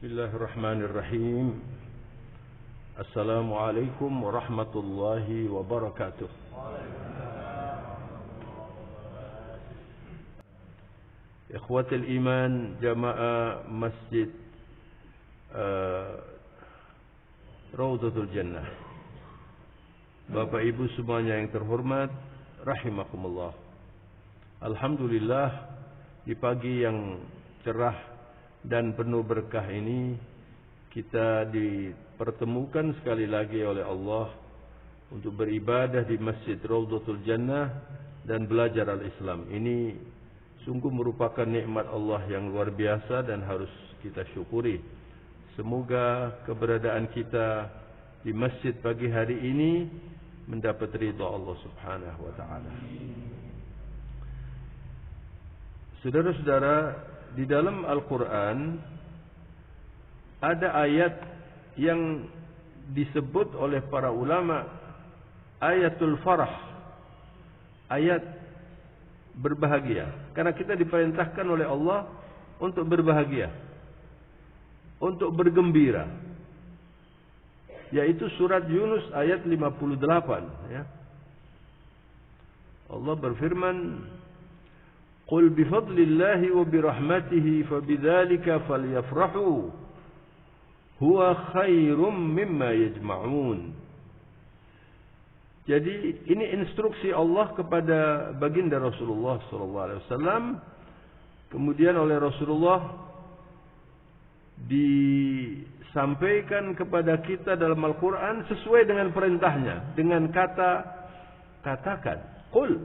Bismillahirrahmanirrahim. Assalamualaikum warahmatullahi wabarakatuh. Ikhwatul iman jamaah Masjid Raudhatul Jannah. Bapak Ibu semuanya yang terhormat, rahimakumullah. Alhamdulillah, di pagi yang cerah dan penuh berkah ini kita dipertemukan sekali lagi oleh Allah untuk beribadah di Masjid Raudhatul Jannah dan belajar al-Islam. Ini sungguh merupakan nikmat Allah yang luar biasa dan harus kita syukuri. Semoga keberadaan kita di masjid pagi hari ini mendapat ridha Allah Subhanahu wa taala. Saudara-saudara, di dalam Al-Quran ada ayat yang disebut oleh para ulama ayatul farah, ayat berbahagia. Karena kita diperintahkan oleh Allah untuk berbahagia, untuk bergembira, yaitu surat Yunus ayat 58 ya. Allah berfirman, Qul bifadlillahi wa birahmatihi fabidzalika falyafrahu huwa khairum mimma yajma'un. Jadi ini instruksi Allah kepada baginda Rasulullah sallallahu alaihi wasallam, kemudian oleh Rasulullah disampaikan kepada kita dalam Al-Qur'an sesuai dengan perintahnya, dengan kata katakan, qul.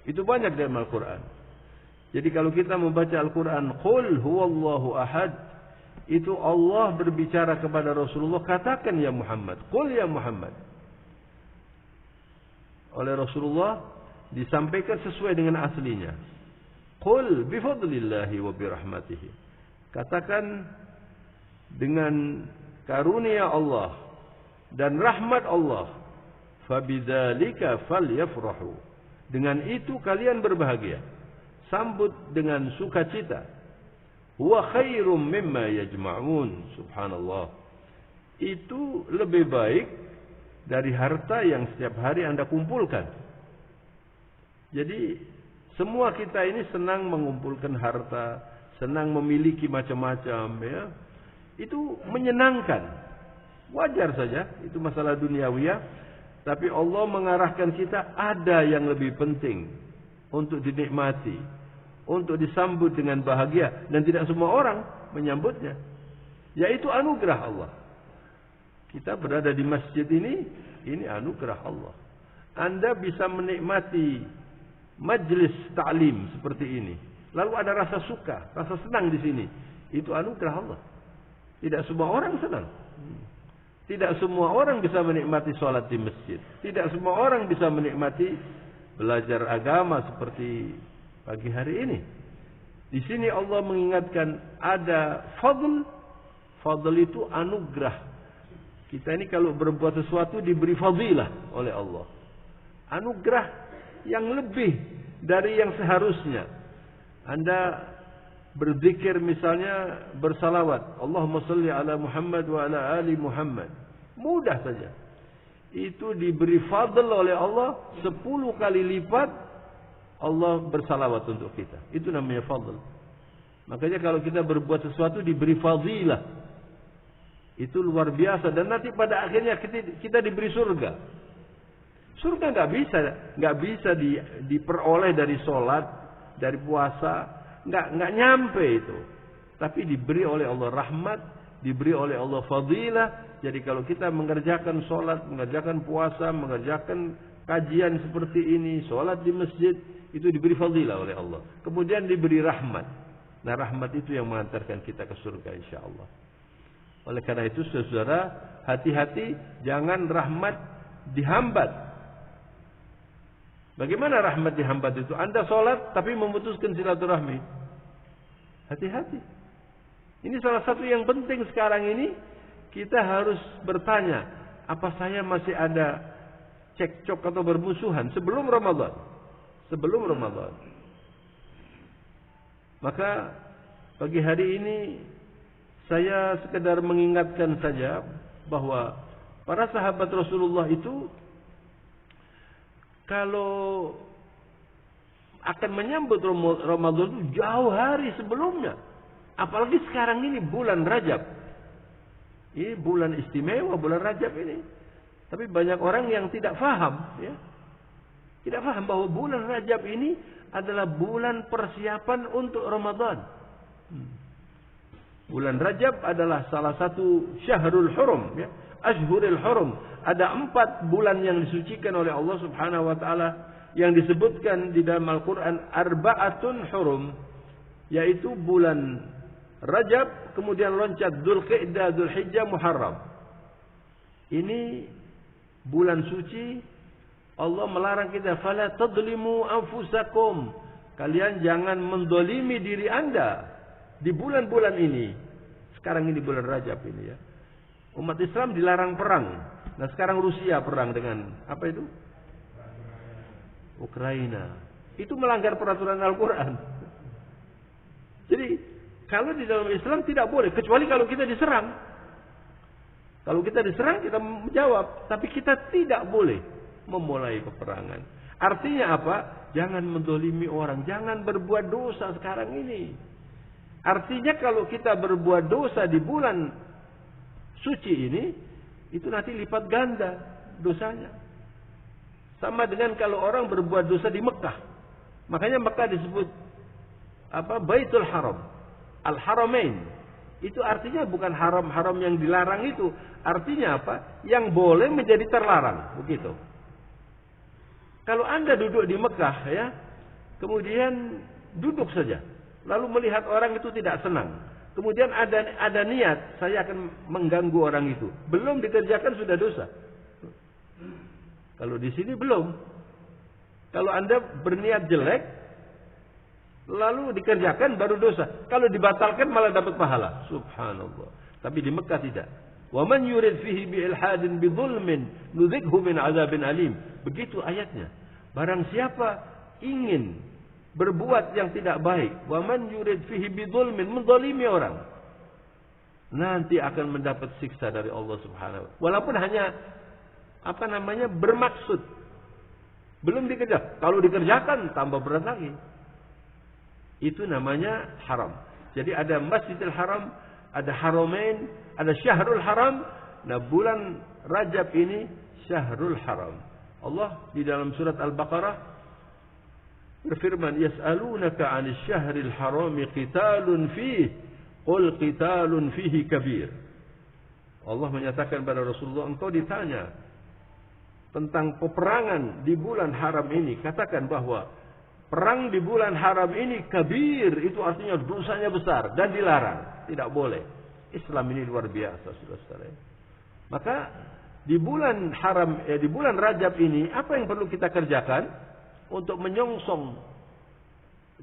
Itu banyak dalam Al-Qur'an. Jadi kalau kita membaca Al-Quran, Qul huwallahu ahad, itu Allah berbicara kepada Rasulullah, katakan ya Muhammad, Qul ya Muhammad. Oleh Rasulullah disampaikan sesuai dengan aslinya. Qul bifadlillahi wa birahmatihi. Katakan dengan karunia Allah dan rahmat Allah. Fabidzalika falyafrahu. Dengan itu kalian berbahagia. Sambut dengan sukacita. Huwa khairum mimma yajma'un. Subhanallah. Itu lebih baik dari harta yang setiap hari Anda kumpulkan. Jadi semua kita ini senang mengumpulkan harta, senang memiliki macam-macam ya. Itu menyenangkan. Wajar saja, itu masalah duniawiyah. Tapi Allah mengarahkan kita ada yang lebih penting untuk dinikmati, untuk disambut dengan bahagia, dan tidak semua orang menyambutnya, yaitu anugerah Allah. Kita berada di masjid ini anugerah Allah. Anda bisa menikmati majlis ta'lim seperti ini, lalu ada rasa suka, rasa senang di sini, itu anugerah Allah. Tidak semua orang senang. Tidak semua orang bisa menikmati sholat di masjid. Tidak semua orang bisa menikmati belajar agama seperti pagi hari ini. Di sini Allah mengingatkan ada fadl. Fadl itu anugerah. Kita ini kalau berbuat sesuatu diberi fadilah oleh Allah. Anugerah yang lebih dari yang seharusnya. Anda berzikir misalnya bersalawat, Allahumma salli ala Muhammad wa ala ali Muhammad. Mudah saja. Itu diberi fadl oleh Allah 10 kali lipat Allah bersalawat untuk kita. Itu namanya fadl. Makanya kalau kita berbuat sesuatu diberi fadilah, itu luar biasa. Dan nanti pada akhirnya kita diberi surga. Surga nggak bisa diperoleh dari sholat, dari puasa, nggak nyampe itu. Tapi diberi oleh Allah rahmat, diberi oleh Allah fadilah. Jadi kalau kita mengerjakan sholat, mengerjakan puasa, mengerjakan kajian seperti ini, sholat di masjid, itu diberi fadilah oleh Allah. Kemudian diberi rahmat. Nah rahmat itu yang mengantarkan kita ke surga insyaAllah. Oleh karena itu saudara, hati-hati jangan rahmat dihambat. Bagaimana rahmat dihambat itu? Anda sholat tapi memutuskan silaturahmi. Hati-hati. Ini salah satu yang penting sekarang ini. Kita harus bertanya, apa saya masih ada cekcok atau bermusuhan sebelum Ramadan? Sebelum Ramadan. Maka pagi hari ini Saya sekedar mengingatkan saja bahwa para sahabat Rasulullah itu kalau akan menyambut Ramadan itu jauh hari sebelumnya. Apalagi sekarang ini bulan Rajab. Ini bulan istimewa, bulan Rajab ini. Tapi banyak orang yang tidak faham, ya. Tidak faham bahwa bulan Rajab ini adalah bulan persiapan untuk Ramadan. Bulan Rajab adalah salah satu syahrul hurum, ya. Ashhurul hurum. Ada 4 bulan yang disucikan oleh Allah Subhanahu wa taala yang disebutkan di dalam Al-Qur'an arba'atun hurum, yaitu bulan Rajab, kemudian loncat Dzulqa'dah, Dzulhijjah, Muharram. Ini bulan suci. Allah melarang kita, fala tadlimu anfusakum. Kalian jangan mendolimi diri Anda di bulan-bulan ini. Sekarang ini bulan Rajab ini, ya. Umat Islam dilarang perang. Nah, sekarang Rusia perang dengan apa itu? Ukraina. Itu melanggar peraturan Al-Quran. Jadi, kalau di dalam Islam tidak boleh, kecuali kalau kita diserang. Kalau kita diserang, kita menjawab. Tapi kita tidak boleh memulai peperangan. Artinya apa? Jangan mendolimi orang. Jangan berbuat dosa sekarang ini. Artinya kalau kita berbuat dosa di bulan suci ini, itu nanti lipat ganda dosanya. Sama dengan kalau orang berbuat dosa di Mekah. Makanya Mekah disebut apa? Baitul Haram. Al-Haramain. Itu artinya bukan haram-haram yang dilarang itu. Artinya apa? Yang boleh menjadi terlarang. Begitu. Kalau Anda duduk di Mekah, ya, kemudian duduk saja. Lalu melihat orang itu tidak senang. Kemudian ada niat, saya akan mengganggu orang itu. Belum dikerjakan sudah dosa. Kalau di sini belum. Kalau Anda berniat jelek, lalu dikerjakan baru dosa. Kalau dibatalkan malah dapat pahala. Subhanallah. Tapi di Mekah tidak. Wa man yurid fihi bi ilhadin bi dhulmin nudzikhu min adzabin alim. Begitu ayatnya. Barang siapa ingin berbuat yang tidak baik, wa man yurid fihi bi dhulmin, menzalimi orang, nanti akan mendapat siksa dari Allah Subhanahu wa taala. Walaupun hanya bermaksud. Belum dikerjakan. Kalau dikerjakan tambah berat lagi. Itu namanya haram. Jadi ada Masjidil Haram, ada Haramain, ada Syahrul Haram. Nah, bulan Rajab ini Syahrul Haram. Allah di dalam surat Al-Baqarah berfirman, "Yas'alunaka 'anil syahril harami qitalun fihi, qul qitalun fihi kabir." Allah menyatakan kepada Rasulullah, engkau ditanya tentang peperangan di bulan haram ini, katakan bahwa perang di bulan haram ini kabir, itu artinya dosanya besar dan dilarang, tidak boleh. Islam ini luar biasa, saudara-saudara. Maka di bulan haram, di bulan Rajab ini, apa yang perlu kita kerjakan untuk menyongsong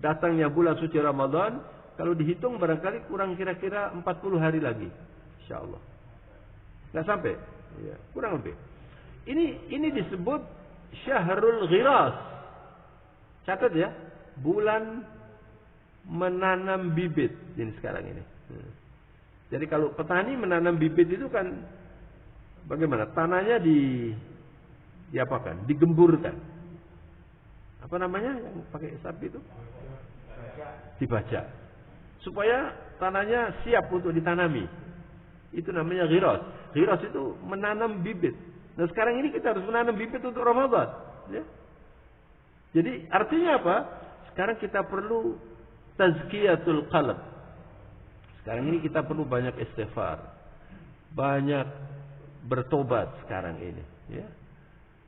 datangnya bulan suci Ramadan? Kalau dihitung barangkali kurang kira-kira 40 hari lagi, insyaallah. Nggak sampai, ya, kurang lebih. Ini disebut Syahrul Ghiras. Catat ya, bulan menanam bibit ini sekarang ini. Jadi kalau petani menanam bibit itu kan bagaimana? Tanahnya diapakan? Digemburkan. Apa namanya yang pakai sapi itu? Dibajak. Supaya tanahnya siap untuk ditanami. Itu namanya ghiras. Ghiras itu menanam bibit. Nah, sekarang ini kita harus menanam bibit untuk Ramadan, ya. Jadi artinya apa? Sekarang kita perlu tazkiyatul qalb. Sekarang ini kita perlu banyak istighfar, banyak bertobat sekarang ini, ya.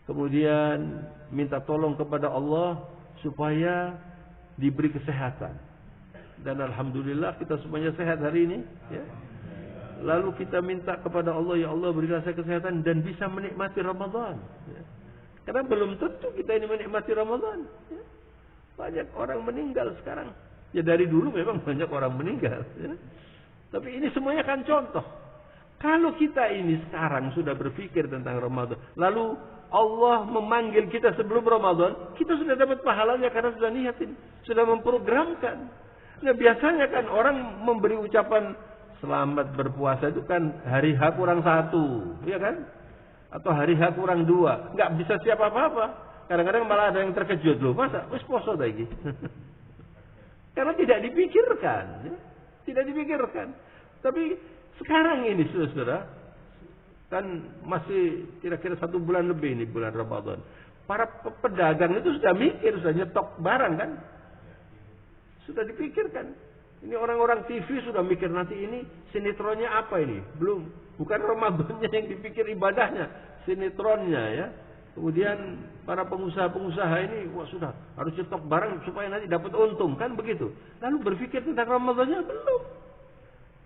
Kemudian minta tolong kepada Allah supaya diberi kesehatan. Dan alhamdulillah kita semuanya sehat hari ini, ya. Lalu kita minta kepada Allah, ya Allah berilah saya kesehatan dan bisa menikmati Ramadan, ya. Karena belum tentu kita ini menikmati Ramadan, ya. Banyak orang meninggal sekarang. Ya dari dulu memang banyak orang meninggal, ya. Tapi ini semuanya kan contoh. Kalau kita ini sekarang sudah berpikir tentang Ramadan, lalu Allah memanggil kita sebelum Ramadan, kita sudah dapat pahalanya karena sudah niatin, sudah memprogramkan. Nah, biasanya kan orang memberi ucapan selamat berpuasa itu kan hari H kurang 1, ya kan? Atau hari H kurang 2, nggak bisa siap apa-apa. Kadang-kadang malah ada yang terkejut, loh, masa wis poso lagi? Karena tidak dipikirkan, ya? Tidak dipikirkan. Tapi sekarang ini, saudara, kan masih kira-kira 1 bulan lebih ini bulan Ramadan. Para pedagang itu sudah mikir, sudah nyetok barang kan? Sudah dipikirkan. Ini orang-orang TV sudah mikir nanti ini sinetronnya apa ini? Belum, bukan Ramadannya yang dipikir, ibadahnya, sinetronnya ya. Kemudian para pengusaha-pengusaha ini, wah sudah harus nyetok barang supaya nanti dapat untung, kan begitu. Lalu berpikir tentang Ramadannya belum.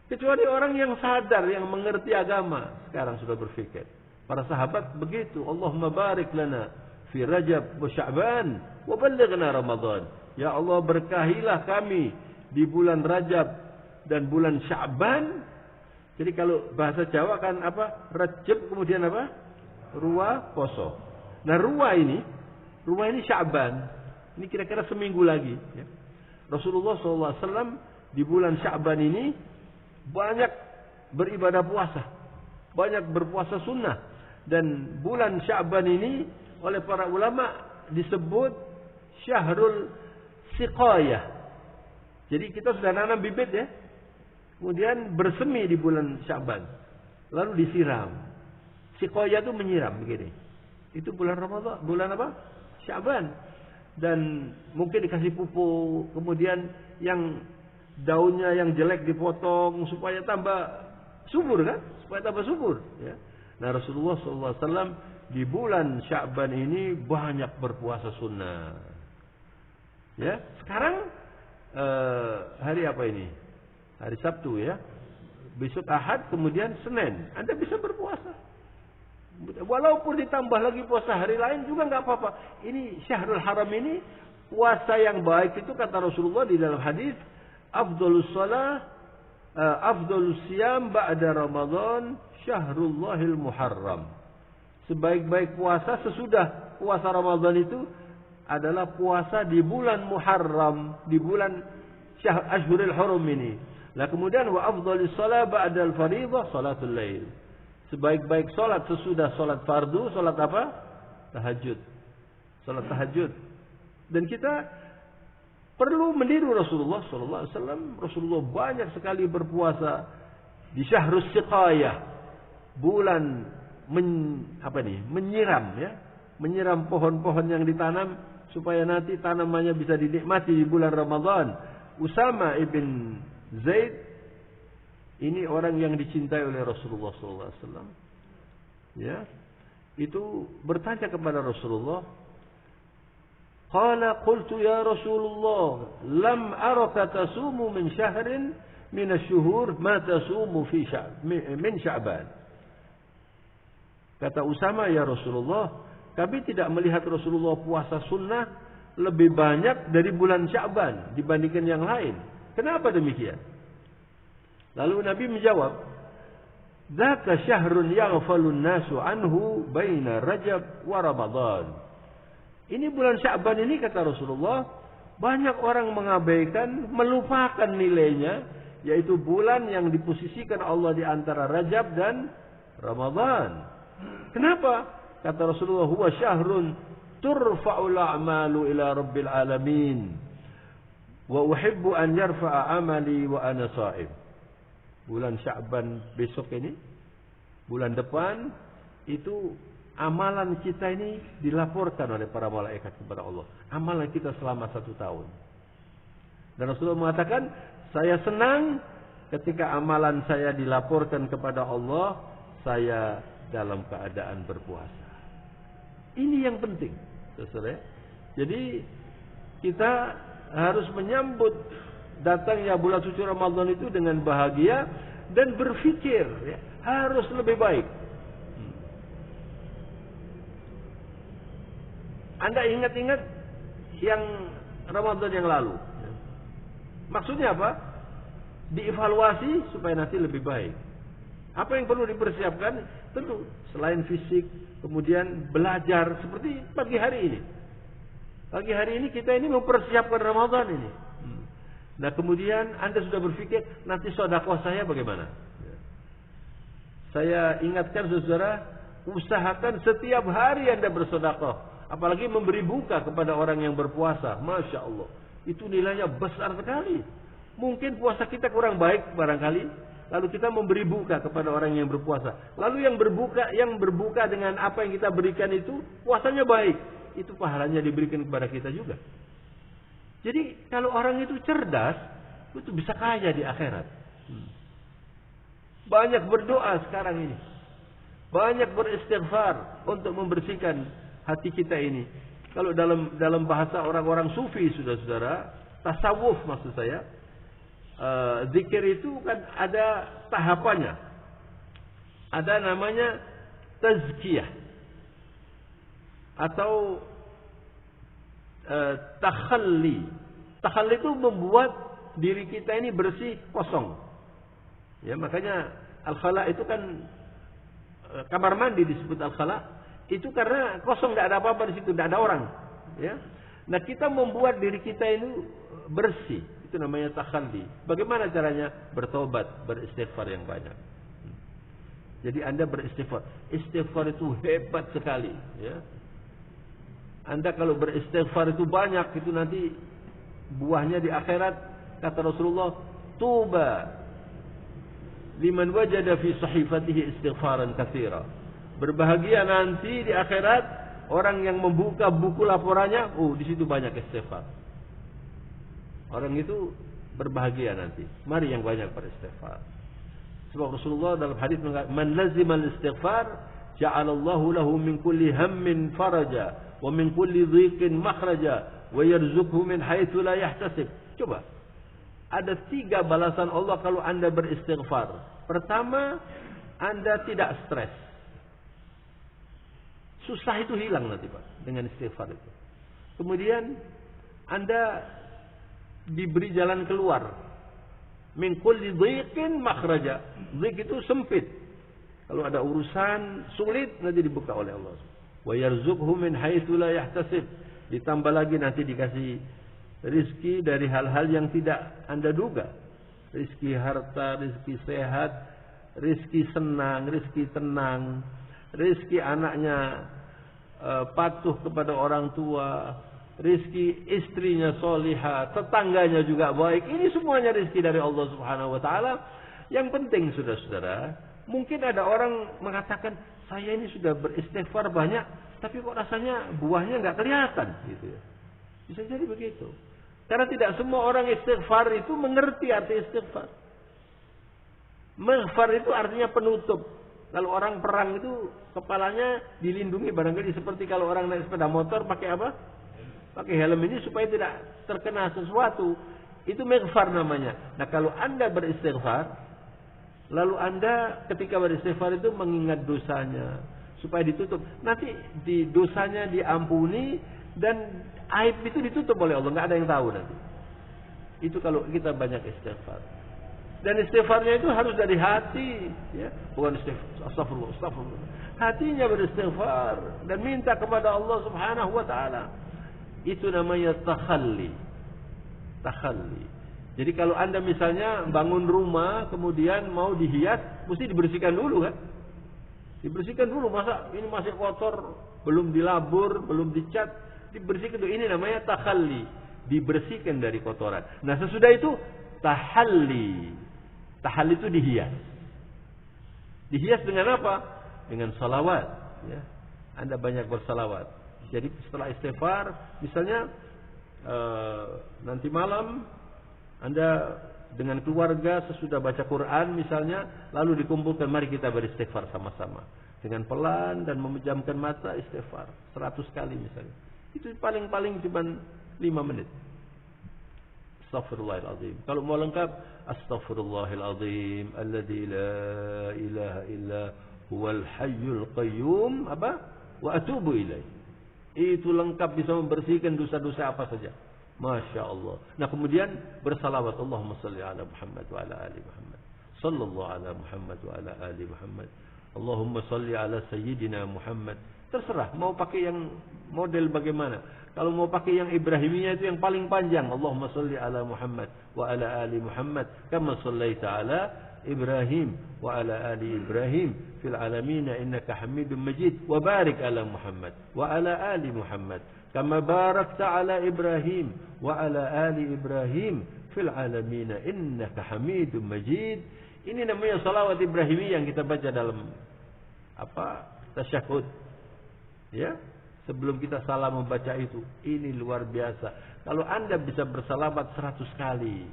Kecuali orang yang sadar, yang mengerti agama, sekarang sudah berpikir. Para sahabat begitu. Allahumma barik lana fi Rajab wa Sya'ban wa ballighna Ramadan. Ya Allah, berkahilah kami di bulan Rajab dan bulan Sya'ban. Jadi kalau bahasa Jawa kan apa? Rajab kemudian apa? Ruwa poso. Nah, ruwa ini Sya'ban. Ini kira-kira seminggu lagi. Ya. Rasulullah SAW di bulan Sya'ban ini banyak beribadah puasa, banyak berpuasa sunnah. Dan bulan Sya'ban ini oleh para ulama disebut Syahrul Siqayah. Jadi kita sudah nanam bibit ya, kemudian bersemi di bulan Sya'ban, lalu disiram. Siqayah itu menyiram begini. Itu bulan Ramadan, bulan apa? Sya'ban. Dan mungkin dikasih pupuk, kemudian yang daunnya yang jelek dipotong supaya tambah subur kan? Supaya tambah subur. Ya. Nah, Rasulullah SAW di bulan Sya'ban ini banyak berpuasa sunnah. Ya, sekarang hari apa ini? Hari Sabtu ya. Besok Ahad, kemudian Senin. Anda bisa berpuasa. Walaupun ditambah lagi puasa hari lain juga nggak apa-apa. Ini Syahrul Haram ini puasa yang baik itu kata Rasulullah di dalam hadis, afdhalus shalah afdhalus siyam ba'da Ramadan Syahrullahil Muharram. Sebaik-baik puasa sesudah puasa Ramadan itu adalah puasa di bulan Muharram, di bulan Ashhurul Hurum ini. Nah, kemudian wa afdhalus shalah ba'dal fardhah salatul lail. Sebaik-baik solat sesudah solat fardu, solat apa? Tahajud. Solat tahajud. Dan kita perlu meniru Rasulullah SAW. Rasulullah banyak sekali berpuasa di Syahrus Siqayah, bulan menyiram ya, menyiram pohon-pohon yang ditanam supaya nanti tanamannya bisa dinikmati di bulan Ramadan. Usama ibn Zaid ini orang yang dicintai oleh Rasulullah SAW. Ya, itu bertanya kepada Rasulullah. Qala qultu ya Rasulullah, lam araka tasumu min syahrin min asy-syuhur ma tasumu fi min Sya'ban. Kata Usama, ya Rasulullah, kami tidak melihat Rasulullah puasa sunnah lebih banyak dari bulan Sya'ban dibandingkan yang lain. Kenapa demikian? Lalu Nabi menjawab, "Dzaka syahrun yaghfalun nasu anhu baina Rajab wa Ramadan." Ini bulan Sya'ban ini kata Rasulullah, banyak orang mengabaikan, melupakan nilainya, yaitu bulan yang diposisikan Allah di antara Rajab dan Ramadan. Kenapa? Kata Rasulullah, "Huwa syahrun turfa'ul a'malu ila rabbil alamin wa uhibbu an yarfa'a amali wa ana sha'im." Bulan Sya'ban besok ini, bulan depan, itu amalan kita ini dilaporkan oleh para malaikat kepada Allah. Amalan kita selama 1 tahun. Dan Rasulullah mengatakan, saya senang ketika amalan saya dilaporkan kepada Allah, saya dalam keadaan berpuasa. Ini yang penting, saudara. Jadi kita harus menyambut datangnya bulan suci Ramadan itu dengan bahagia dan berpikir ya, harus lebih baik. Anda ingat-ingat yang Ramadan yang lalu. Maksudnya apa? Dievaluasi supaya nanti lebih baik. Apa yang perlu dipersiapkan? Tentu selain fisik, kemudian belajar seperti pagi hari ini. Pagi hari ini kita ini mempersiapkan Ramadan ini. Nah kemudian Anda sudah berpikir, nanti sedekah saya bagaimana? Saya ingatkan saudara, usahakan setiap hari Anda bersedekah. Apalagi memberi buka kepada orang yang berpuasa. Masya Allah. Itu nilainya besar sekali. Mungkin puasa kita kurang baik barangkali. Lalu kita memberi buka kepada orang yang berpuasa. Lalu yang berbuka dengan apa yang kita berikan itu, puasanya baik. Itu pahalanya diberikan kepada kita juga. Jadi kalau orang itu cerdas, itu bisa kaya di akhirat. Banyak berdoa sekarang ini. Banyak beristighfar untuk membersihkan hati kita ini. Kalau dalam bahasa orang-orang sufi, saudara-saudara, tasawuf maksud saya, zikir itu kan ada tahapannya. Ada namanya tazkiyah atau takhalli. Takhalli itu membuat diri kita ini bersih, kosong. Ya, makanya al-khala itu kan kamar mandi disebut al-khala. Itu karena kosong, tidak ada apa-apa di situ, tidak ada orang. Ya. Nah, kita membuat diri kita ini bersih. Itu namanya takhalli. Bagaimana caranya? Bertobat, beristighfar yang banyak. Jadi Anda beristighfar. Istighfar itu hebat sekali. Ya. Anda kalau beristighfar itu banyak, itu nanti buahnya di akhirat, kata Rasulullah, tuba liman wajada fi sahifatihi istighfaran katsira. Berbahagia nanti di akhirat orang yang membuka buku laporannya, di situ banyak istighfar. Orang itu berbahagia nanti. Mari yang banyak beristighfar. Sebab Rasulullah dalam hadis mengatakan, "Man lazima al-istighfar, ja'alallahu lahu min kulli hammin faraja, wa min kulli dhiqin makhraja, wa yarzuqhu min haitsu la yahtasib." Coba. Ada 3 balasan Allah kalau Anda beristighfar. Pertama, Anda tidak stres. Susah itu hilang nanti Pak dengan istighfar itu. Kemudian Anda diberi jalan keluar. Min kulli dhiqin makhraja. Dhiq itu sempit. Kalau ada urusan sulit nanti dibuka oleh Allah. Wa yarzuqhu min haitsu la yahtasib. Ditambah lagi nanti dikasih rizki dari hal-hal yang tidak Anda duga. Rizki harta, rizki sehat, rizki senang, rizki tenang, rizki anaknya patuh kepada orang tua, rizki istrinya solihah, tetangganya juga baik. Ini semuanya rizki dari Allah Subhanahu wa taala. Yang penting saudara-saudara, mungkin ada orang mengatakan, saya ini sudah beristighfar banyak, tapi kok rasanya buahnya nggak kelihatan gitu ya. Bisa jadi begitu. Karena tidak semua orang istighfar itu mengerti arti istighfar. Maghfar itu artinya penutup. Kalau orang perang itu kepalanya dilindungi barangkali seperti kalau orang naik sepeda motor pakai apa? Pakai helm ini supaya tidak terkena sesuatu. Itu maghfar namanya. Nah, kalau Anda beristighfar, lalu Anda ketika beristighfar itu mengingat dosanya supaya ditutup. Nanti di dosanya diampuni dan aib itu ditutup oleh Allah, nggak ada yang tahu nanti. Itu kalau kita banyak istighfar. Dan istighfarnya itu harus dari hati, ya, bukan astagfirullah, astagfirullah. Hatinya beristighfar dan minta kepada Allah Subhanahu wa taala. Itu namanya takhalli. Takhalli. Jadi kalau Anda misalnya bangun rumah kemudian mau dihias, mesti dibersihkan dulu kan? Dibersihkan dulu, masa ini masih kotor, belum dilabur, belum dicat, dibersihkan dulu. Ini namanya takhalli, dibersihkan dari kotoran. Nah, sesudah itu tahalli. Tahalli itu dihias. Dihias dengan apa? Dengan salawat, ya. Anda banyak bersalawat. Jadi setelah istighfar, misalnya nanti malam Anda dengan keluarga sesudah baca Quran misalnya, lalu dikumpulkan, mari kita beristighfar sama-sama. Dengan pelan dan memejamkan mata istighfar 100 kali misalnya. Itu paling-paling cuma 5 menit. Astaghfirullahaladzim. Kalau mau lengkap, astaghfirullahaladzim alladzi la ilaha illa huwal hayyul qayyum wa atubu ilaih. Itu lengkap, bisa membersihkan dosa-dosa apa saja. Masya Allah. Nah, kemudian bersalawat, Allahumma salli ala Muhammad wa ala ali Muhammad. Sallallahu ala Muhammad wa ala ali Muhammad. Allahumma salli ala sayyidina Muhammad. Terserah mau pakai yang model bagaimana. Kalau mau pakai yang Ibrahimiyah itu yang paling panjang. Allahumma sholli ala Muhammad wa ala ali Muhammad kama shallaita ala Ibrahim wa ala ali Ibrahim fil alamin innaka Hamidum Majid wa barik ala Muhammad wa ala ali Muhammad kama barakta ala Ibrahim wa ala ali Ibrahim fil alamin innaka Hamidum Majid. Ini namanya salawat Ibrahimiyah yang kita baca dalam tasyahud. Ya. Sebelum kita salah membaca itu, ini luar biasa. Kalau Anda bisa bersalawat 100 kali,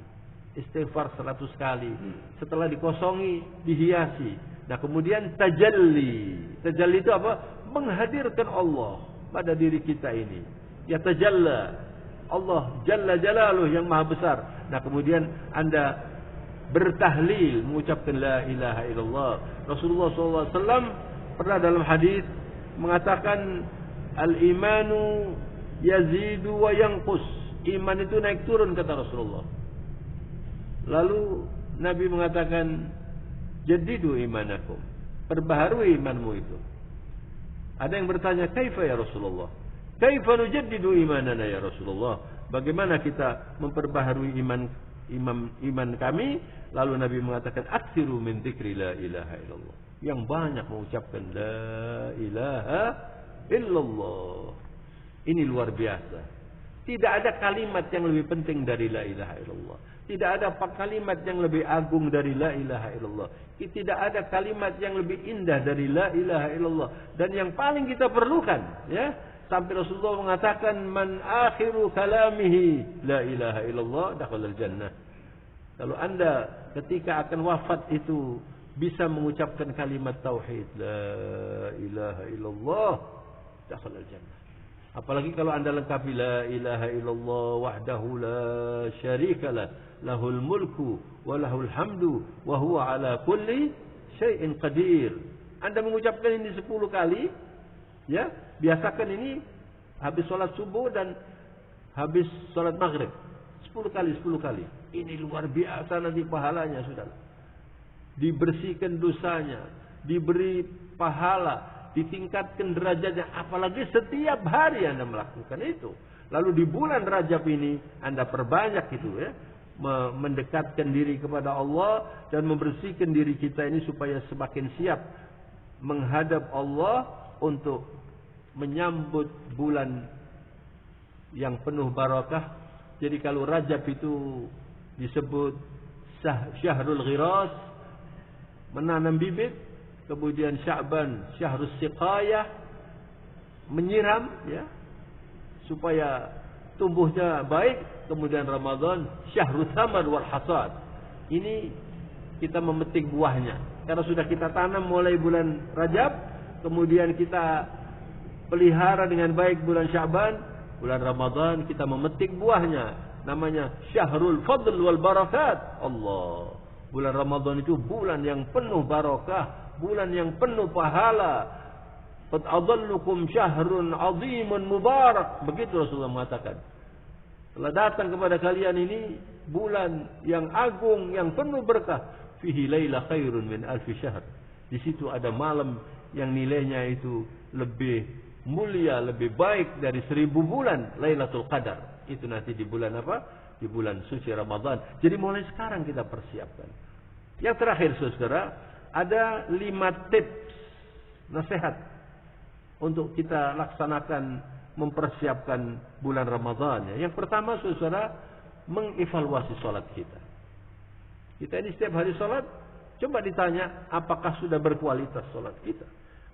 istighfar 100 kali, setelah dikosongi, dihiasi. Nah kemudian tajalli. Tajalli itu apa? Menghadirkan Allah pada diri kita ini. Ya tajalla. Allah Jalla Jalaluh yang maha besar. Nah kemudian Anda bertahlil, mengucapkan la ilaha illallah. Rasulullah SAW pernah dalam hadis mengatakan, al-imanu yazidu wa yanqus. Iman itu naik turun kata Rasulullah. Lalu Nabi mengatakan, jadidu imanakum. Perbaharui imanmu itu. Ada yang bertanya, kaifa ya Rasulullah? Kaifa nujaddidu imanana ya Rasulullah? Bagaimana kita memperbaharui iman kami? Lalu Nabi mengatakan, aksiru min dzikri la ilaha illallah. Yang banyak mengucapkan la ilaha illallah. Ini luar biasa. Tidak ada kalimat yang lebih penting dari la ilaha illallah. Tidak ada kalimat yang lebih agung dari la ilaha illallah. Tidak ada kalimat yang lebih indah dari la ilaha illallah. Dan yang paling kita perlukan, ya, sampai Rasulullah mengatakan, man akhiru kalamihi la ilaha illallah dakhalal jannah. Kalau Anda ketika akan wafat itu bisa mengucapkan kalimat tauhid la ilaha illallah, dakhalal jannah. Apalagi kalau Anda lengkapi la ilaha illallah wahdahu la syarikalah, lahul mulku wa lahul hamdu wa huwa ala kulli syai'in qadir. Anda mengucapkan ini 10 kali, ya, biasakan ini habis sholat subuh dan habis sholat maghrib. 10 kali. Ini luar biasa nanti pahalanya, saudara. Dibersihkan dosanya, diberi pahala, ditingkatkan derajatnya, apalagi setiap hari Anda melakukan itu. Lalu di bulan Rajab ini Anda perbanyak itu, ya, mendekatkan diri kepada Allah dan membersihkan diri kita ini supaya semakin siap menghadap Allah untuk menyambut bulan yang penuh barakah. Jadi kalau Rajab itu disebut syahrul ghiras, menanam bibit. Kemudian Sya'ban syahrus siqayah, menyiram, ya, supaya tumbuhnya baik. Kemudian Ramadan syahrul thamar wal hasad. Ini kita memetik buahnya. Karena sudah kita tanam mulai bulan Rajab, kemudian kita pelihara dengan baik bulan Sya'ban, bulan Ramadan kita memetik buahnya. Namanya syahrul fadl wal barakat. Allah. Bulan Ramadan itu bulan yang penuh barakah, bulan yang penuh pahala. Qad adallukum syahrun azimun mubarak. Begitu Rasulullah mengatakan. Telah datang kepada kalian ini bulan yang agung, yang penuh berkah. Fihi laila khairun min alfi syahr. Di situ ada malam yang nilainya itu lebih mulia, lebih baik dari 1000 bulan. Lailatul Qadar. Itu nanti di bulan apa? Di bulan suci Ramadan. Jadi mulai sekarang kita persiapkan. Yang terakhir, saudara, ada 5 tips nasihat untuk kita laksanakan mempersiapkan bulan Ramadan. Yang pertama, saudara, mengevaluasi sholat kita. Kita ini setiap hari sholat, coba ditanya, apakah sudah berkualitas sholat kita?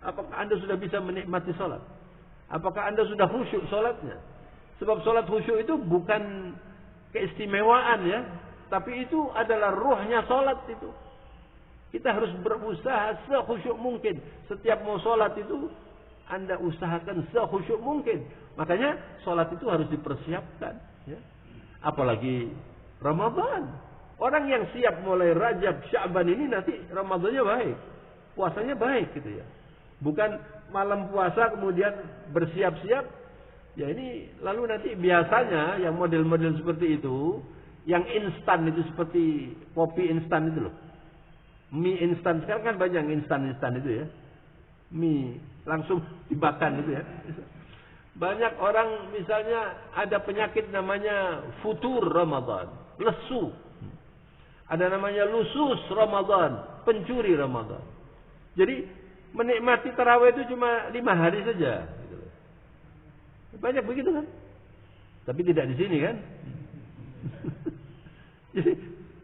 Apakah Anda sudah bisa menikmati sholat? Apakah Anda sudah khusyuk sholatnya? Sebab sholat khusyuk itu bukan keistimewaan, ya, tapi itu adalah ruhnya sholat itu. Kita harus berusaha sekhusyuk mungkin. Setiap mau sholat itu Anda usahakan sekhusyuk mungkin. Makanya sholat itu harus dipersiapkan, ya. Apalagi Ramadan. Orang yang siap mulai Rajab, Sya'ban ini nanti Ramadannya baik, puasanya baik gitu, ya. Bukan malam puasa kemudian bersiap-siap. Ya ini lalu nanti biasanya yang model-model seperti itu, yang instan itu seperti kopi instan itu loh. Mie instan, sekarang kan banyak instan itu, ya. Mie langsung dimakan itu, ya. Banyak orang misalnya ada penyakit namanya futur Ramadan, lesu. Ada namanya lusus Ramadan, pencuri Ramadan. Jadi menikmati tarawih itu cuma 5 hari saja. Banyak begitu kan? Tapi tidak di sini kan? Jadi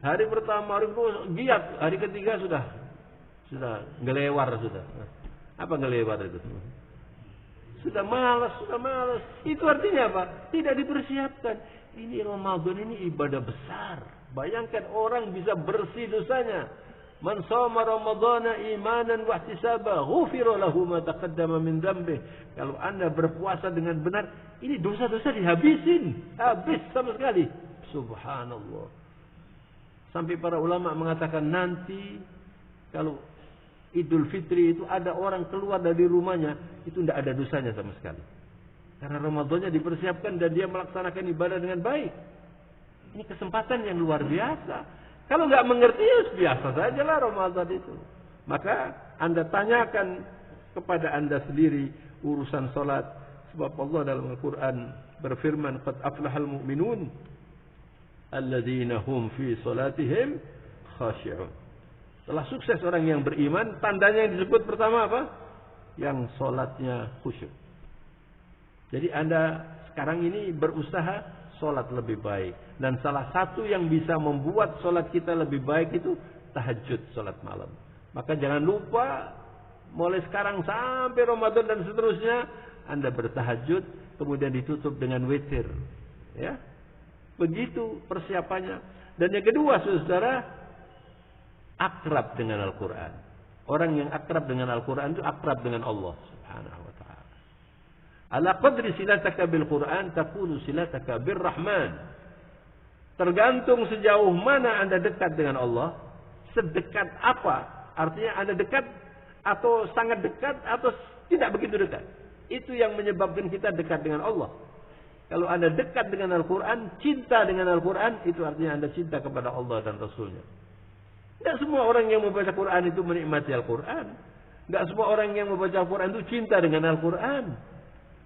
hari pertama, hari kedua giat, hari ketiga sudah ngelewar sudah. Apa ngelewar itu? Sudah malas. Itu artinya apa? Tidak dipersiapkan. Ini Ramadan, ini ibadah besar. Bayangkan orang bisa bersih dosanya. Man shoma ramadhana imanan wa ihtisaba ghufira lahu ma taqaddama min dhanbi. Kalau Anda berpuasa dengan benar, ini dosa-dosa dihabisin. Habis sama sekali. Subhanallah. Sampai para ulama mengatakan nanti kalau Idul Fitri itu ada orang keluar dari rumahnya, itu tidak ada dosanya sama sekali. Karena Ramadannya dipersiapkan dan dia melaksanakan ibadah dengan baik. Ini kesempatan yang luar biasa. Kalau nggak mengerti, ya biasa saja lah Ramadan itu. Maka Anda tanyakan kepada Anda sendiri urusan salat. Sebab Allah dalam Al-Quran berfirman, "Qad aflahal mu'minun alladzina hum fi salatihim khashi'un." Setelah sukses orang yang beriman, tandanya yang disebut pertama apa? Yang salatnya khusyuk. Jadi Anda sekarang ini berusaha salat lebih baik. Dan salah satu yang bisa membuat salat kita lebih baik itu tahajud, salat malam. Maka jangan lupa mulai sekarang sampai Ramadan dan seterusnya Anda bertahajud, kemudian ditutup dengan witir. Ya. Begitu persiapannya. Dan yang kedua, saudara, akrab dengan Al-Quran. Orang yang akrab dengan Al-Quran itu akrab dengan Allah Subhanahu wa ta'ala. Ala qadri silataka bil Quran takunu silataka bir Rahman. Tergantung sejauh mana Anda dekat dengan Allah, sedekat apa? Artinya Anda dekat atau sangat dekat atau tidak begitu dekat. Itu yang menyebabkan kita dekat dengan Allah. Kalau Anda dekat dengan Al-Quran, cinta dengan Al-Quran, itu artinya Anda cinta kepada Allah dan Rasulnya. Tidak semua orang yang membaca Quran itu menikmati Al-Quran. Tidak semua orang yang membaca Al-Quran itu cinta dengan Al-Quran.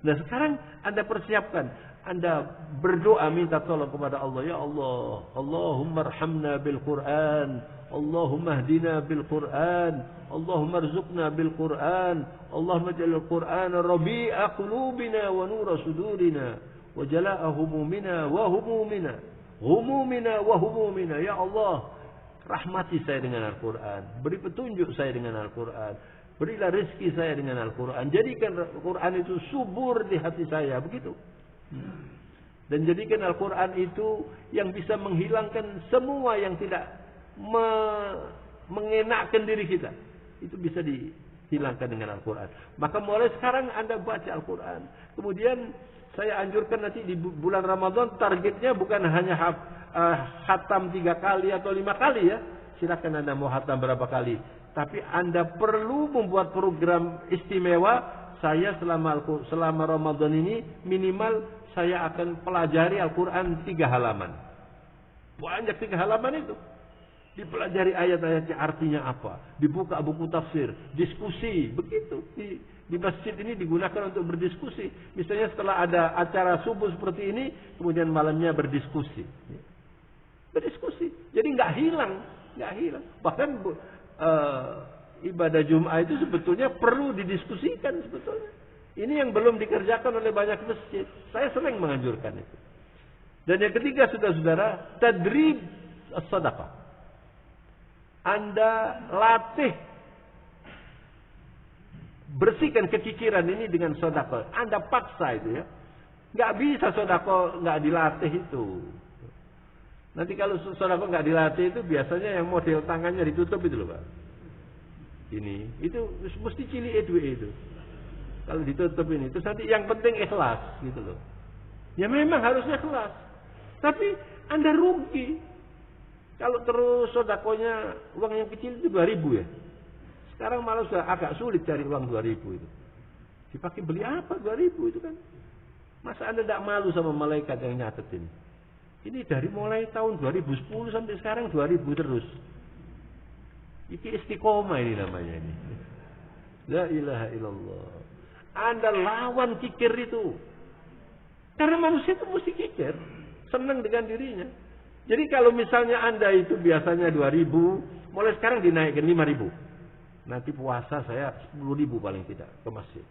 Nah sekarang Anda persiapkan. Anda berdoa minta tolong kepada Allah. Ya Allah, Allahumma arhamna bil Quran. Allahumma hdina bil Quran. Allahumma rzuqna bil Quran. Allahumma jalil Quran rabi'a qulubina wa nura sudurina. Wa jala'a humumina wa humumina. Humumina wa humumina. Ya Allah, rahmati saya dengan Al-Quran. Beri petunjuk saya dengan Al-Quran. Berilah rezeki saya dengan Al-Quran. Jadikan Al-Quran itu subur di hati saya. Begitu. Dan jadikan Al-Quran itu yang bisa menghilangkan semua yang tidak mengenakkan diri kita. Itu bisa dihilangkan dengan Al-Quran. Maka mulai sekarang Anda baca Al-Quran. Kemudian saya anjurkan nanti di bulan Ramadan targetnya bukan hanya khatam 3 kali atau 5 kali ya. Silakan Anda mau khatam berapa kali. Tapi Anda perlu membuat program istimewa. Saya selama Ramadan ini minimal saya akan pelajari Al-Quran 3 halaman. Banyak 3 halaman itu. Dipelajari ayat-ayatnya artinya apa. Dibuka buku tafsir. Diskusi. Begitu. Di masjid ini digunakan untuk berdiskusi. Misalnya setelah ada acara subuh seperti ini. Kemudian malamnya berdiskusi. Berdiskusi. Jadi nggak hilang. Bahkan ibadah Jum'ah itu sebetulnya perlu didiskusikan sebetulnya. Ini yang belum dikerjakan oleh banyak masjid. Saya sering menganjurkan itu. Dan yang ketiga, saudara-saudara, tadrib as-sadaqah. Anda latih bersihkan keciciran ini dengan sedekah. Anda paksa itu ya. Nggak bisa sedekah nggak dilatih itu. Nanti kalau sedekah nggak dilatih itu biasanya yang model tangannya ditutup itu loh Pak. Ini itu mesti cilik itu. Kalau ditutup ini, terus nanti yang penting ikhlas gitu loh. Ya memang harusnya ikhlas. Tapi Anda rugi. Kalau terus sodakonya uang yang kecil itu 2.000 ya. Sekarang malah sudah agak sulit cari uang 2.000 itu. Dipakai beli apa 2.000 itu kan? Masa Anda tidak malu sama malaikat yang nyatetin? Ini dari mulai tahun 2010 sampai sekarang 2.000 terus. Ini istiqomah ini namanya ini. La ilaha illallah. Anda lawan kikir itu. Karena manusia itu mesti kikir, senang dengan dirinya. Jadi kalau misalnya Anda itu biasanya 2.000, mulai sekarang dinaikkan 5.000. Nanti puasa saya 10.000 paling tidak ke masjid.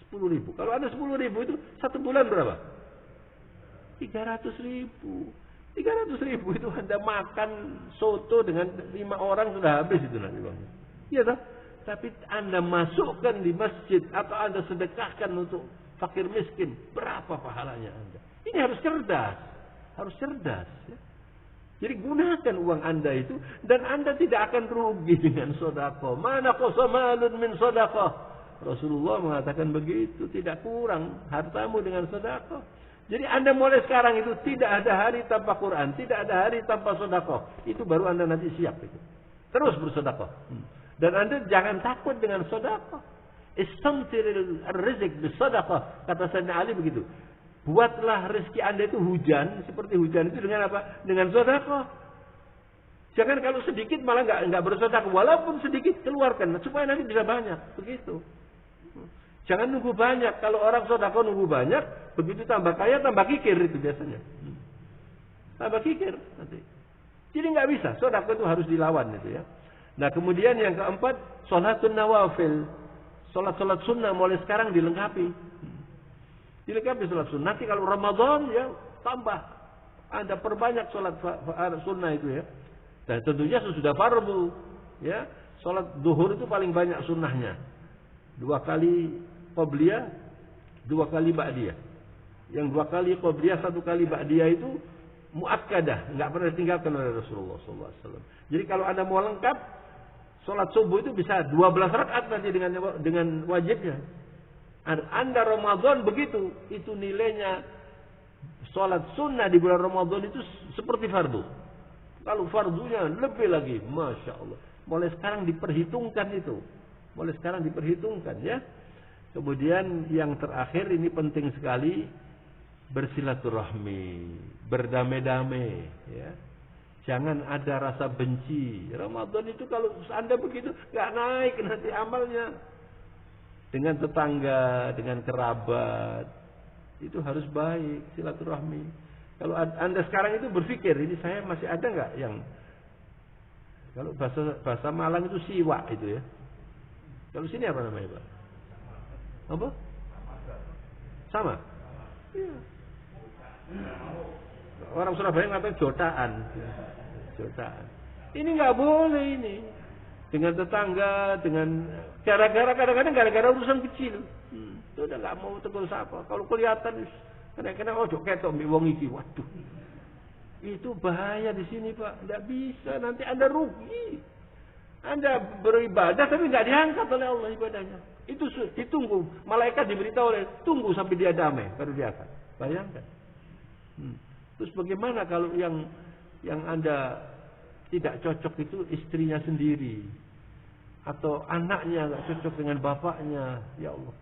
10.000. Kalau Anda 10.000 itu satu bulan berapa? 300.000. 300.000 itu Anda makan soto dengan 5 orang sudah habis itu nanti bang. Iya toh? Tapi Anda masukkan di masjid atau Anda sedekahkan untuk fakir miskin, berapa pahalanya Anda? Ini harus cerdas. Harus cerdas. Ya. Jadi gunakan uang Anda itu dan Anda tidak akan rugi dengan sedekah. Mana qasamalun min sedekah. Rasulullah mengatakan begitu, tidak kurang hartamu dengan sedekah. Jadi Anda mulai sekarang itu tidak ada hari tanpa Quran, tidak ada hari tanpa sedekah. Itu baru Anda nanti siap itu. Terus bersedekah. Dan Anda jangan takut dengan sedekah. Istamtiril rizq bisadaqah, kata Sayyidina Ali begitu. Buatlah rezeki Anda itu hujan, seperti hujan itu dengan apa? Dengan sedekah. Jangan kalau sedikit malah enggak bersedekah, walaupun sedikit keluarkan supaya nanti bisa banyak, begitu. Jangan nunggu banyak. Kalau orang sedekah nunggu banyak, begitu tambah kaya tambah kikir itu biasanya. Tambah kikir nanti. Jadi enggak bisa, sedekah itu harus dilawan itu ya. Nah, kemudian yang keempat, salatun nawafil. Salat-salat sunnah mulai sekarang dilengkapi. Dilengkapi salat sunnah. Nanti kalau Ramadan ya tambah. Anda perbanyak salat sunnah itu ya. Dan tentunya sesudah fardu ya. Salat zuhur itu paling banyak sunnahnya. 2 kali qobliyah, 2 kali ba'diyah. Yang 2 kali qobliyah, 1 kali ba'diyah itu muakkadah, enggak pernah ditinggalkan oleh Rasulullah SAW. Jadi kalau Anda mau lengkap salat subuh itu bisa 12 rakaat nanti dengan wajibnya. Anda Ramadan begitu, itu nilainya salat sunnah di bulan Ramadan itu seperti fardu. Kalau fardunya lebih lagi, masya Allah. Mulai sekarang diperhitungkan itu, mulai sekarang diperhitungkan ya. Kemudian yang terakhir ini penting sekali, bersilaturahmi, berdamai-damai ya. Jangan ada rasa benci. Ramadan itu kalau Anda begitu nggak naik nanti amalnya. Dengan tetangga, dengan kerabat, itu harus baik silaturahmi. Kalau Anda sekarang itu berpikir, ini saya masih ada nggak yang kalau bahasa Malang itu siwa itu ya. Kalau sini apa namanya Pak? Apa? Sama. Iya. Orang Surabaya ngatain jotaan. Jotaan. Ini nggak boleh ini. Dengan tetangga, dengan gara-gara kadang-kadang gara-gara urusan kecil. Itu udah nggak mau tegur sapa. Kalau kelihatan kadang-kadang ojo ketok mbek wong iki. Waduh. Itu bahaya di sini, Pak. Nggak bisa, nanti Anda rugi. Anda beribadah tapi nggak diangkat oleh Allah ibadahnya. Itu ditunggu. Malaikat diberitahu oleh tunggu sampai dia damai baru diangkat. Bayangkan. Terus bagaimana kalau yang Anda tidak cocok itu istrinya sendiri atau anaknya nggak cocok dengan bapaknya, ya Allah,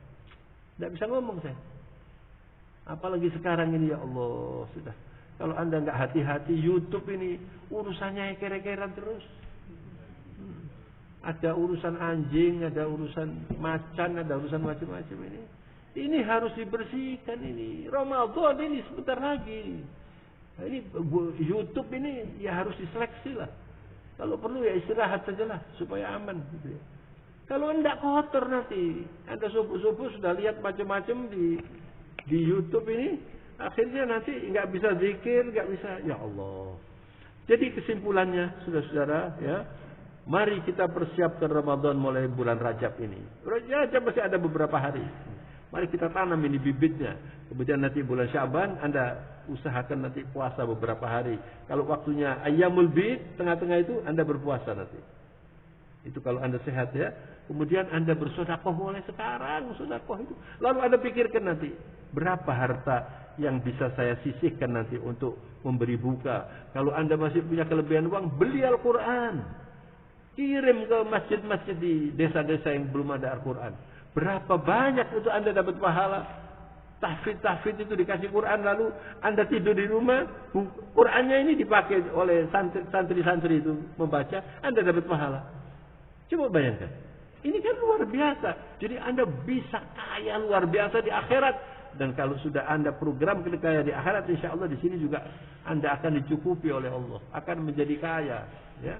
nggak bisa ngomong saya. Apalagi sekarang ini ya Allah sudah. Kalau Anda nggak hati-hati, YouTube ini urusannya eker-ekeran terus. Ada urusan anjing, ada urusan macan, ada urusan macam-macam ini. Ini harus dibersihkan ini. Ramadan ini sebentar lagi. Nah, ini YouTube ini ya harus diseleksi lah. Kalau perlu ya istirahat sajalah supaya aman gitu ya. Kalau enggak kotor nanti. Anda subuh-subuh sudah lihat macam-macam di YouTube ini, akhirnya nanti nggak bisa zikir, nggak bisa ya Allah. Jadi kesimpulannya saudara-saudara ya, mari kita persiapkan Ramadan mulai bulan Rajab ini. Rajab masih ada beberapa hari. Mari kita tanam ini bibitnya. Kemudian nanti bulan Syaban Anda usahakan nanti puasa beberapa hari. Kalau waktunya Ayyamul Bid, tengah-tengah itu Anda berpuasa nanti. Itu kalau Anda sehat ya. Kemudian Anda bersedekah mulai sekarang, sedekah itu. Lalu Anda pikirkan nanti, berapa harta yang bisa saya sisihkan nanti untuk memberi buka. Kalau Anda masih punya kelebihan uang, beli Al-Quran. Kirim ke masjid-masjid di desa-desa yang belum ada Al-Quran. Berapa banyak itu Anda dapat pahala. Tahfidz itu dikasih Quran, lalu Anda tidur di rumah, Qurannya ini dipakai oleh santri-santri itu membaca, Anda dapat pahala. Coba bayangkan. Ini kan luar biasa. Jadi Anda bisa kaya luar biasa di akhirat. Dan kalau sudah Anda program kaya di akhirat, insya Allah di sini juga Anda akan dicukupi oleh Allah, akan menjadi kaya. Ya,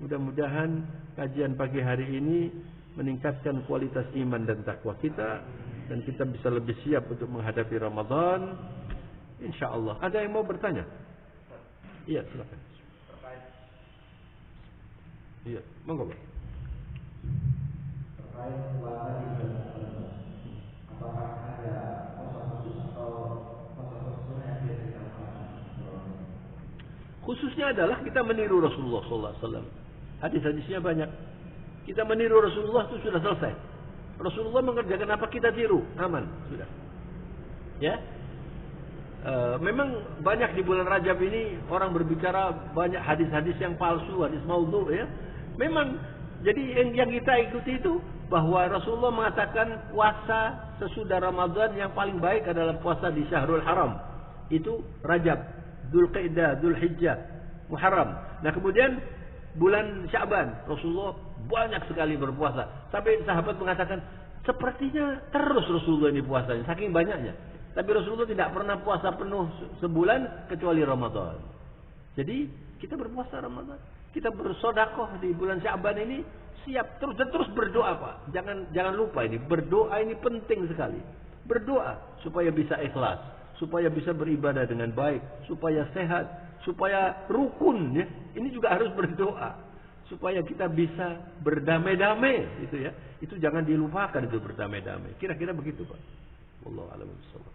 mudah-mudahan kajian pagi hari ini meningkatkan kualitas iman dan takwa kita, dan kita bisa lebih siap untuk menghadapi Ramadan. Insya Allah. Ada yang mau bertanya? Iya, silakan. Iya, monggo. Terkait puasa di bulan Ramadan, apakah ada puasa khusus atau puasa khusus yang biasa dilakukan? Khususnya adalah kita meniru Rasulullah SAW. Hadis-hadisnya banyak. Kita meniru Rasulullah itu sudah selesai. Rasulullah mengerjakan apa kita tiru, aman sudah. Ya. Memang banyak di bulan Rajab ini orang berbicara banyak hadis-hadis yang palsu, hadis maudhu ya. Memang jadi yang kita ikuti itu bahwa Rasulullah mengatakan puasa sesudah Ramadan yang paling baik adalah puasa di Syahrul Haram. Itu Rajab, Dzulqa'dah, Dzulhijjah, Muharram. Nah, kemudian bulan Sya'ban Rasulullah banyak sekali berpuasa. Sampai sahabat mengatakan, sepertinya terus Rasulullah ini puasanya saking banyaknya. Tapi Rasulullah tidak pernah puasa penuh sebulan kecuali Ramadan. Jadi kita berpuasa Ramadan, kita bersedekah di bulan Sya'ban ini, siap terus berdoa, Pak. Jangan lupa ini, berdoa ini penting sekali. Berdoa supaya bisa ikhlas, supaya bisa beribadah dengan baik, supaya sehat, supaya rukun ya. Ini juga harus berdoa supaya kita bisa berdamai-damai itu ya. Itu jangan dilupakan, itu berdamai-damai. Kira-kira begitu, Pak. Wallahu a'lam bishawab.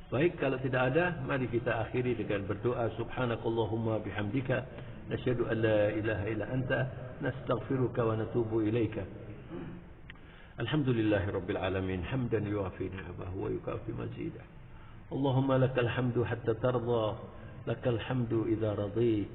Baik, kalau tidak ada, mari kita akhiri dengan berdoa. Subhanakallahumma bihamdika, nasyhadu an la ilaha illa anta, nastaghfiruka wa natubu ilaika. Alhamdulillahirabbil alamin, hamdan yuwafi ni'amahu wa yukafi mazidah. Allahumma lakal hamdu hatta tarda, lakal hamdu idza radit,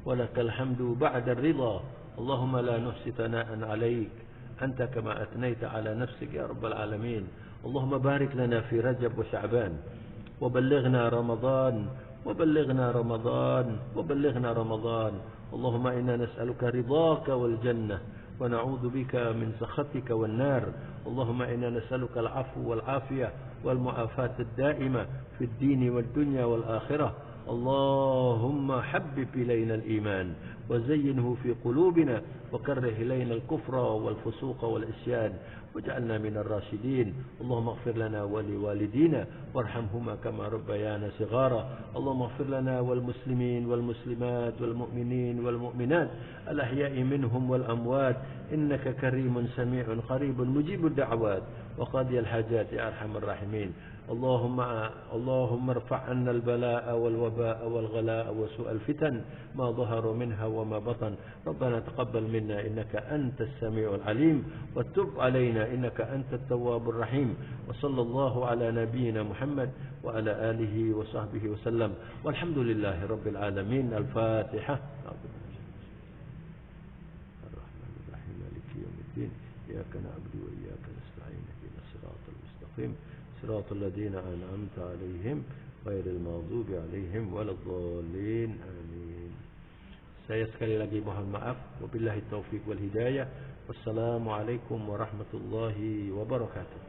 wa lakal hamdu ba'da ar-ridha. Allahumma la nuhsi thana'an 'alaik, anta kama athnayta 'ala nafsik ya rabbal alamin. Allahumma barik lana fi Rajab wa Sya'ban. وبلغنا رمضان وبلغنا رمضان وبلغنا رمضان. اللهم إنا نسألك رضاك والجنة ونعوذ بك من سخطك والنار. اللهم إنا نسألك العفو والعافية والمعافاة الدائمة في الدين والدنيا والآخرة. اللهم حبب إلينا الإيمان وزينه في قلوبنا وكره إلينا الكفر والفسوق والعصيان واجعلنا من الراشدين. اللهم اغفر لنا ولوالدينا وارحمهما كما ربيانا صغارا. اللهم اغفر لنا والمسلمين والمسلمات والمؤمنين والمؤمنات الأحياء منهم والأموات إنك كريم سميع قريب مجيب الدعوات وقاضي الحاجات يا أرحم الراحمين. اللهم ارفع عنا البلاء والوباء والغلاء وسوء الفتن ما ظهر منها وما بطن. ربنا تقبل منا إنك أنت السميع العليم وتب علينا إنك أنت التواب الرحيم. وصلى الله على نبينا محمد وعلى آله وصحبه وسلم والحمد لله رب العالمين. الفاتحة. الرحمن الرحيم مالك يوم الدين إياك نعبد وإياك نستعين اهدنا الصراط المستقيم صراط الذين أنعمت عليهم غير المغضوب عليهم ولا الضالين آمين. Saya sekali lagi mohon maaf. Wabillahi taufiq wal hidayah. Wassalamualaikum warahmatullahi wabarakatuh.